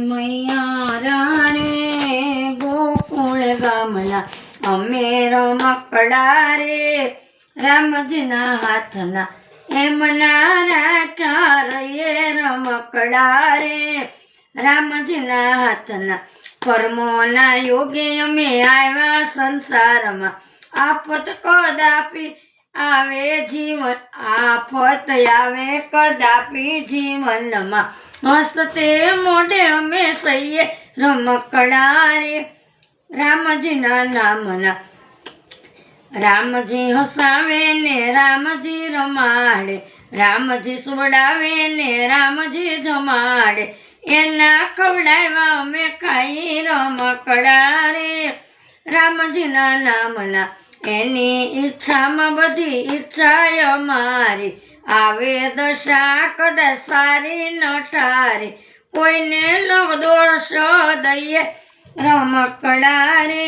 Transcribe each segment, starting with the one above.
મૈયા રે ગોકુળ ગામના અમે રમકડા રે રામજીના હાથના એમના રાખ્યા રે રમકડા રે રામજીના હાથના કર્મોના યોગે અમે આવ્યા સંસારમાં આફત કદાપી આવે જીવન આફત આવે કદાપી જીવનમાં હસતે મોઢે અમે સહીએ રમકડા રે રામજીના નામના રામજી હસાવે ને રામજી રમાડે રામજી સુવડાવે ને રામજી જમાડે એના ખવડાવ્યા અમે ખાઈ રમકડા રે રામજીના નામના એની ઈચ્છામાં બધી ઈચ્છા અમારી આવે દશા કદાચ સારી ન ઠારી કોઈને દોષ દઈએ રમકડા રે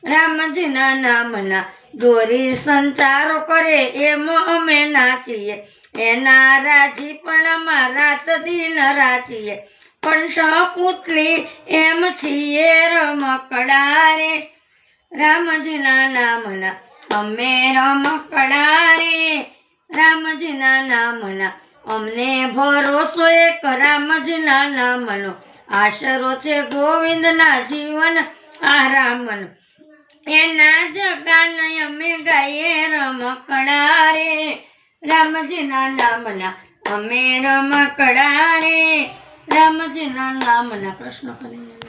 રામજીના નામના દોરી સંચારો કરે એમ અમે નાચીએ એના રાજીપણામાં રાત દિન રાચીએ કંઠ પુતલી એમ છીએ રમકડા રે રામજીના નામના અમે રમકડા રે રામજીના નામના અમને ભરોસો એક રામજીના નામનો આશરો છે ગોવિંદના જીવન આરામનો એના જગાને અમે ગાઈએ રમકડા રે રામજીના નામના અમે રમકડા રે રામજીના નામના પ્રશ્ન કરીને